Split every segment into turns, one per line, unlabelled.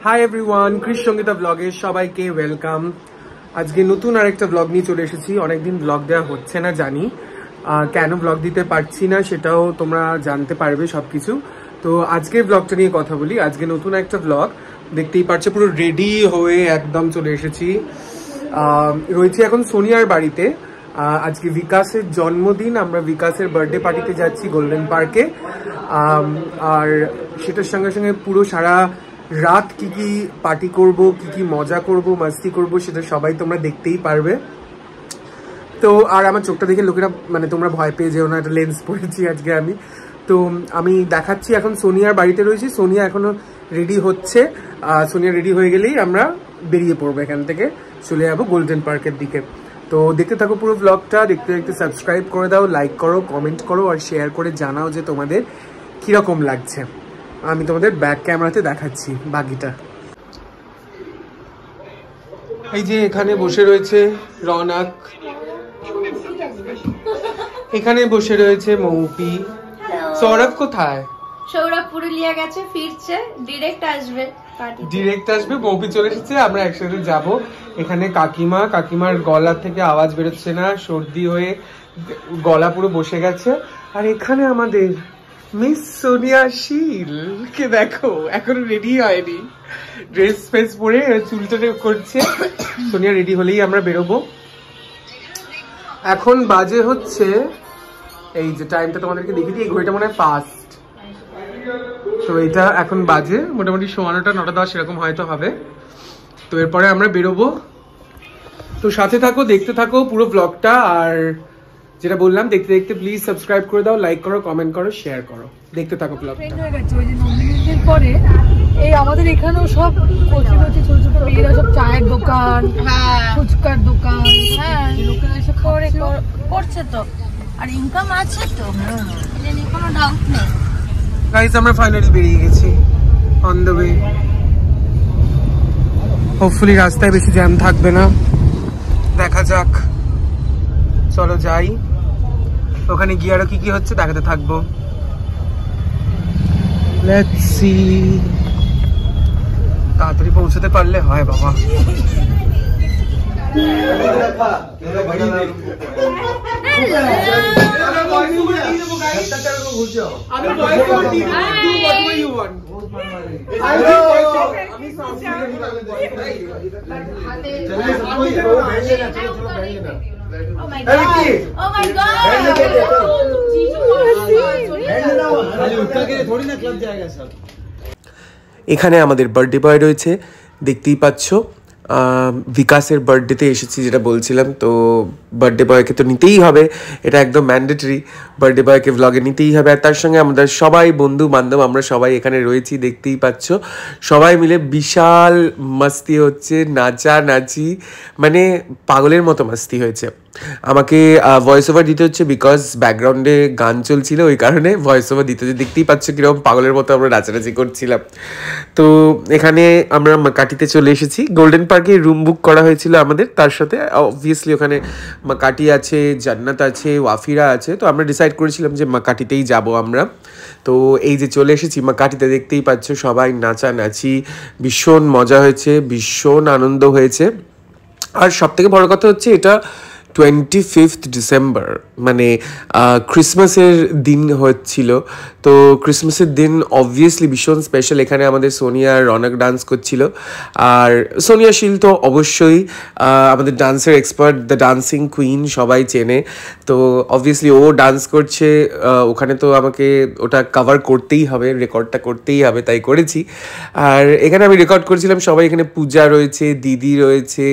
Hi everyone, কৃষ সঙ্গীতা ব্লগে সবাইকে welcome. আজকে নতুন আরেকটা ব্লগ নিয়ে চলে এসেছি। অনেকদিন ব্লগ দেওয়া হচ্ছে না, জানি কেন ব্লগ দিতে পারছি না সেটাও তোমরা জানতে পারবে সবকিছু। তো আজকের ব্লগটা নিয়ে কথা বলি। আজকে নতুন একটা ব্লগ, দেখতেই পাচ্ছ পুরো রেডি হয়ে একদম চলে এসেছি। রয়েছি এখন সোনিয়ার বাড়িতে। আজকে বিকাশের জন্মদিন, আমরা বিকাশের বার্থডে পার্টিতে যাচ্ছি গোল্ডেন পার্কে। আর সেটার সঙ্গে সঙ্গে পুরো সারা রাত কি কি পার্টি করব, কি কি মজা করব, মাস্তি করব, সেটা সবাই তোমরা দেখতেই পারবে। তো আর আমার চোখটা দেখে লোকেরা মানে তোমরা ভয় পেয়ে যেও না, একটা লেন্স পরেছি আজকে আমি। তো আমি দেখাচ্ছি, এখন সোনিয়ার বাড়িতে রয়েছি। সোনিয়া এখনো রেডি হচ্ছে। সোনিয়া রেডি হয়ে গেলেই আমরা বেরিয়ে পড়বো এখান থেকে, চলে যাবো গোল্ডেন পার্কের দিকে। তো দেখতে থাকো পুরো ব্লগটা। দেখতে দেখতে সাবস্ক্রাইব করে দাও, লাইক করো, কমেন্ট করো আর শেয়ার করে জানাও যে তোমাদের কীরকম লাগছে। আমি তোমাদের ব্যাক ক্যামেরাতে দেখাচ্ছি বাকিটা। এই যে এখানে বসে রয়েছে রৌনক, এখানে বসে রয়েছে মৌপি। সৌরভ কোথায়?
সৌরভ পুরুলিয়া গেছে, ফিরছে, ডিরেক্ট আসবে। মৌপি চলে এসেছে, আমরা একসাথে যাব। এখানে কাকিমার গলা থেকে আওয়াজ বেরোচ্ছে না, সর্দি হয়ে গলা পুরো বসে গেছে। আর এখানে আমাদের মিস সোনিয়া শীল কে দেখো, এখনো রেডি হয়নি, ড্রেস ফেস পরে চুলটা করছে। সোনিয়া রেডি হলেই আমরা বেরোবো। এখন বাজে হচ্ছে, এই যে টাইমটা তোমাদেরকে দেখিয়ে দিই, এই ঘড়িটা মনে হয় ফাস্ট। তো এটা এখন বাজে মোটামুটি 9:15 9:10 সেরকম হয়তো হবে। তো এরপরে আমরা বেরোবো। তো সাথে থাকো, দেখতে থাকো পুরো ব্লগটা। আর যেটা বললাম, দেখতে দেখতে প্লিজ সাবস্ক্রাইব করে দাও, লাইক করো, কমেন্ট করো, শেয়ার করো। দেখতে থাকো ব্লগটা।
ওই যে নন্দিনীদের পরে এই আমাদের এখানেও সব কচি কচি ছোট ছোট মেয়েরা সব চায়ের দোকান, ফুচকার দোকান, লোকেরা এসে
করছে তো, আর ইনকাম আছে তো, এটা নিয়ে কোনো ডাউট নেই।
গাইস, আমরা ফাইনালি বেরিয়ে গেছি, অন দ্য ওয়ে। হোপফুলি রাস্তায় বেশি জ্যাম থাকবে না, দেখা যাক। চলো যাই, ওখানে গিয়ে আরো কি কি হচ্ছে দেখাতে থাকবো। Let's see. তাড়াতাড়ি পৌঁছতে পারলে হয় বাবা। এখানে আমাদের বার্থডে বয় রয়েছে, দেখতেই পাচ্ছ। বিকাশের বার্থডেতে এসেছি, যেটা বলছিলাম। তো বার্থডে বয়কে তো নিতেই হবে, এটা একদম ম্যান্ডেটরি। বার্থডে বয়কে ভ্লগে নিতেই হবে। আর তার সঙ্গে আমাদের সবাই বন্ধু বান্ধব, আমরা সবাই এখানে রয়েছি, দেখতেই পাচ্ছ। সবাই মিলে বিশাল মাস্তি হচ্ছে, নাচানাচি, মানে পাগলের মতো মাস্তি হয়েছে। আমাকে ভয়েস ওভার দিতে হচ্ছে বিকজ ব্যাকগ্রাউন্ডে গান চলছিল, ওই কারণে ভয়েস ওভার দিতে হচ্ছে। দেখতেই পাচ্ছ কীরকম পাগলের মতো আমরা নাচানাচি করছিলাম। তো এখানে আমরা মাকাটিতে চলে এসেছি। গোল্ডেন পার্কে রুম বুক করা হয়েছিল আমাদের, তার সাথে অবভিয়াসলি ওখানে মাকাটি আছে, জান্নাত আছে, ওয়াফিরা আছে। তো আমরা ডিসাইড করেছিলাম যে মাকাটিতেই যাব আমরা। তো এই যে চলে এসেছি মাকাটিতে, দেখতেই পাচ্ছ সবাই নাচানাচি, ভীষণ মজা হয়েছে, ভীষণ আনন্দ হয়েছে। আর সবথেকে বড় কথা হচ্ছে এটা 25 ডিসেম্বর, মানে ক্রিসমাসের দিন হচ্ছিল। তো ক্রিসমাসের দিন অবভিয়াসলি ভীষণ স্পেশাল। এখানে আমাদের সোনিয়া আর রৌনক ডান্স করছিল। আর সোনিয়া শীল তো অবশ্যই আমাদের ডান্সের এক্সপার্ট, দ্য ডান্সিং কুইন, সবাই চেনে। তো অবভিয়াসলি ও ডান্স করছে ওখানে, তো আমাকে ওটা কভার করতেই হবে, রেকর্ডটা করতেই হবে, তাই করেছি। আর এখানে আমি রেকর্ড করছিলাম, সবাই এখানে পূজা রয়েছে, দিদি রয়েছে,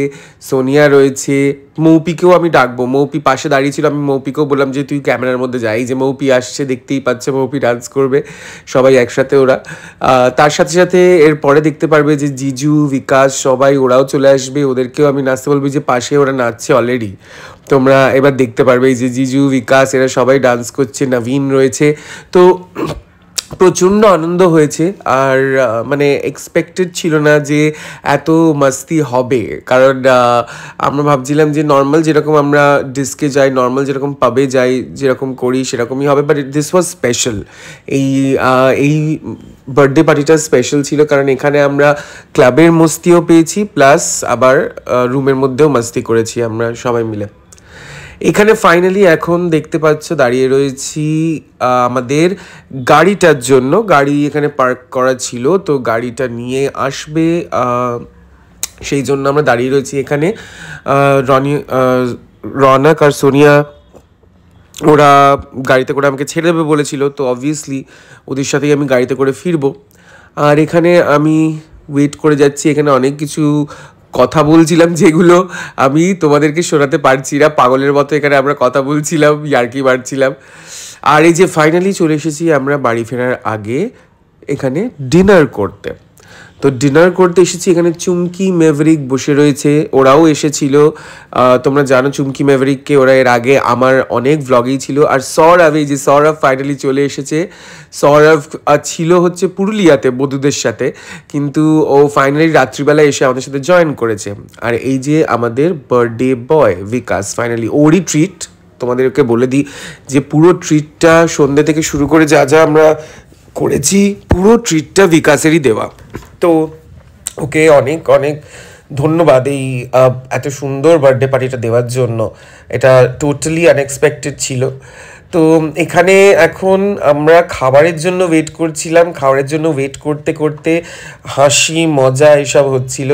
সোনিয়া রয়েছে, মৌপিকেও আমি ডাকবো। মৌপি পাশে দাঁড়িয়ে ছিল, আমি মৌপিকেও বললাম যে তুই ক্যামেরার মধ্যে যাই, যে মৌপি আসছে, দেখতেই পাচ্ছে মৌপি ডান্স করবে, সবাই একসাথে ওরা। তার সাথে সাথে এরপরে দেখতে পারবে যে জিজু, বিকাশ, সবাই ওরাও চলে আসবে, ওদেরকেও আমি নাচতে বলবি, যে পাশে ওরা নাচছে অলরেডি, তোমরা এবার দেখতে পারবে। এই যে জিজু, বিকাশ, এরা সবাই ডান্স করছে, নবীন রয়েছে। তো প্রচণ্ড আনন্দ হয়েছে। আর মানে এক্সপেক্টেড ছিল না যে এত মাস্তি হবে, কারণ আমরা ভাবছিলাম যে নর্মাল যেরকম আমরা ডিস্কে যাই, নর্মাল যেরকম পাবে যাই, যেরকম করি সেরকমই হবে, বাট দিস ওয়াজ স্পেশাল। এই বার্থডে পার্টিটা স্পেশাল ছিল কারণ এখানে আমরা ক্লাবের মস্তিও পেয়েছি, প্লাস আবার রুমের মধ্যেও মাস্তি করেছি আমরা সবাই মিলে। এখানে ফাইনালি এখন দেখতে পাচ্ছ দাঁড়িয়ে রয়েছি আমাদের গাড়িটার জন্য। গাড়ি এখানে পার্ক করা ছিল, তো গাড়িটা নিয়ে আসবে, সেই জন্য আমরা দাঁড়িয়ে রয়েছি এখানে। রনক আর সোনিয়া ওরা গাড়িতে করে আমাকে ছেড়ে দেবে বলেছিল, তো অবভিয়াসলি ওদের সাথেই আমি গাড়িতে করে ফিরবো। আর এখানে আমি ওয়েট করে যাচ্ছি, এখানে অনেক কিছু কথা বলছিলাম যেগুলো আমি তোমাদেরকে শোনাতে পারছি না, পাগলের মতো এখানে আমরা কথা বলছিলাম, ইয়ার্কি মারছিলাম। আর এই যে ফাইনালি চলে এসেছি আমরা বাড়ি ফেরার আগে এখানে ডিনার করতে। তো ডিনার করতে এসেছি, এখানে চুমকি ম্যাভরিক বসে রয়েছে, ওরাও এসেছিল। তোমরা জানো চুমকি ম্যাভরিককে, ওরা এর আগে আমার অনেক ভ্লগেই ছিল। আর সৌরভ, এই যে সৌরভ ফাইনালি চলে এসেছে। সৌরভ ছিল হচ্ছে পুরুলিয়াতে বধূদের সাথে, কিন্তু ও ফাইনালি রাত্রিবেলা এসে আমাদের সাথে জয়েন করেছে। আর এই যে আমাদের বার্থডে বয় বিকাশ, ফাইনালি ওরই ট্রিট। তোমাদেরকে বলে দিই যে পুরো ট্রিটটা সন্ধ্যে থেকে শুরু করে যা যা আমরা করেছি পুরো ট্রিটটা বিকাশেরই দেওয়া। তো ওকে অনেক অনেক ধন্যবাদ এই এত সুন্দর বার্থডে পার্টিটা দেওয়ার জন্য। এটা টোটালি আনএক্সপেক্টেড ছিল। তো এখানে এখন আমরা খাবারের জন্য ওয়েট করছিলাম। খাবারের জন্য ওয়েট করতে করতে হাসি মজা এসব হচ্ছিল।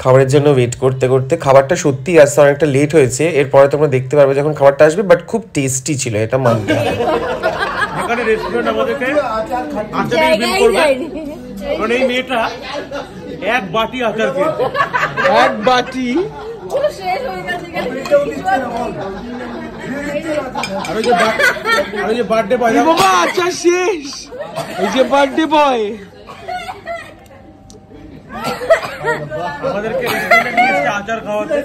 খাবারের জন্য ওয়েট করতে করতে খাবারটা সত্যি আসতে অনেকটা লেট হয়েছে, এরপরে তোমরা দেখতে পারবে যখন খাবারটা আসবে, বাট খুব টেস্টি ছিল, এটা মানতে হবে।
এখানে রেস্টুরেন্ট আমাদেরকে আচার বিল করবে, কারণ এই মেয়েটা এক বাটি আচার খেয়েছে,
এক বাটি।
আর ওই যে বার্থডে বয়,
বাবা আচার শেষ। এই যে বার্থডে বয়
আমাদেরকে রেস্টুরেন্টে নিয়ে এসে আচার খাওয়াতে।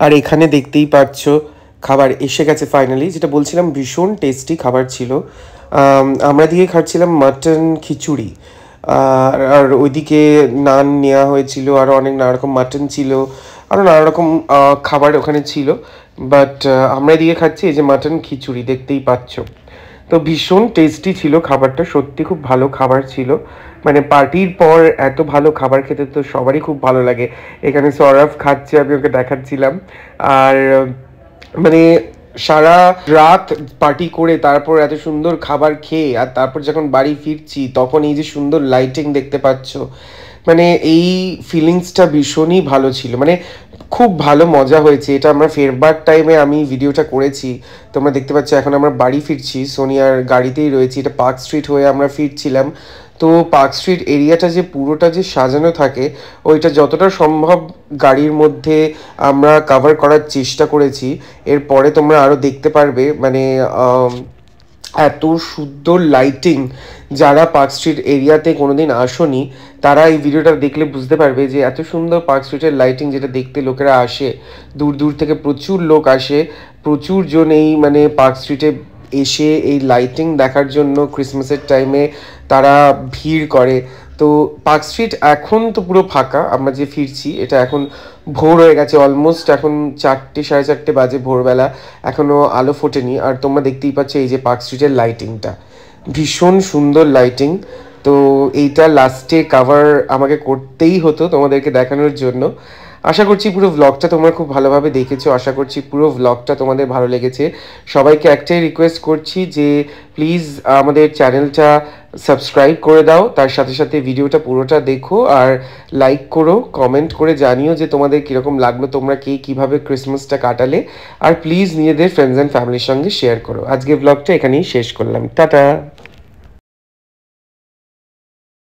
আর এখানে দেখতেই পাচ্ছ খাবার এসে গেছে ফাইনালি, যেটা বলছিলাম ভীষণ টেস্টি খাবার ছিল। আমরা দিয়ে খাচ্ছিলাম মাটন খিচুড়ি, আর ওইদিকে নান নেওয়া হয়েছিল, আরও অনেক নানা রকম মাটন ছিল, আরও নানা রকম খাবার ওখানে ছিল। বাট আমরা দিয়ে খাচ্ছি এই যে মাটন খিচুড়ি, দেখতেই পাচ্ছ। তো ভীষণ টেস্টি ছিল খাবারটা, সত্যি খুব ভালো খাবার ছিল। মানে পার্টির পর এত ভালো খাবার খেতে তো সবারই খুব ভালো লাগে। এখানে সৌরভ খাচ্ছে, আমি ওকে দেখাচ্ছিলাম। আর মানে সারা রাত পার্টি করে তারপর এত সুন্দর খাবার খেয়ে আর তারপর যখন বাড়ি ফিরছি তখন এই যে সুন্দর লাইটিং দেখতে পাচ্ছ, মানে এই ফিলিংসটা ভীষণই ভালো ছিল। মানে খুব ভালো মজা হয়েছে। এটা আমরা ফেরবার টাইমে আমি ভিডিওটা করেছি, তোমরা দেখতে পাচ্ছ। এখন আমরা বাড়ি ফিরছি, সোনিয়ার গাড়িতেই রয়েছি। এটা পার্ক স্ট্রিট হয়ে আমরা ফিরছিলাম। তো পার্ক স্ট্রিট এরিয়াটা যে পুরোটা যে সাজানো থাকে, ওইটা যতটা সম্ভব গাড়ির মধ্যে আমরা কভার করার চেষ্টা করেছি। এরপরে তোমরা আরও দেখতে পারবে, মানে এত সুন্দর লাইটিং। যারা পার্ক স্ট্রিট এরিয়াতে কোনোদিন আসোনি তারা এই ভিডিওটা দেখলে বুঝতে পারবে যে এত সুন্দর পার্ক স্ট্রিটের লাইটিং, যেটা দেখতে লোকেরা আসে, দূর দূর থেকে প্রচুর লোক আসে, প্রচুর জন এই মানে পার্ক স্ট্রিটে এসে এই লাইটিং দেখার জন্য ক্রিসমাসের টাইমে তারা ভিড় করে। তো পার্ক স্ট্রিট এখন তো পুরো ফাঁকা, আমরা যে ফিরছি এটা এখন ভোর হয়ে গেছে, অলমোস্ট এখন 4টে সাড়ে 4টে বাজে ভোরবেলা, এখনও আলো ফোটেনি। আর তোমরা দেখতেই পাচ্ছ এই যে পার্ক স্ট্রিটের লাইটিংটা, ভীষণ সুন্দর লাইটিং। তো এইটা লাস্টে কভার আমাকে করতেই হতো তোমাদেরকে দেখানোর জন্য। আশা করছি পুরো ভ্লগটা তোমরা খুব ভালোভাবে দেখেছো, আশা করছি পুরো ভ্লগটা তোমাদের ভালো লেগেছে। সবাইকে একটাই রিকোয়েস্ট করছি যে প্লিজ আমাদের চ্যানেলটা সাবস্ক্রাইব করে দাও, তার সাথে সাথে ভিডিওটা পুরোটা দেখো, আর লাইক করো, কমেন্ট করে জানিও যে তোমাদের কীরকম লাগলো, তোমরা কে কীভাবে ক্রিসমাসটা কাটালে। আর প্লিজ নিজেদের ফ্রেন্ডস অ্যান্ড ফ্যামিলির সঙ্গে শেয়ার করো। আজকে ভ্লগটা এখানেই শেষ করলাম, টাটা।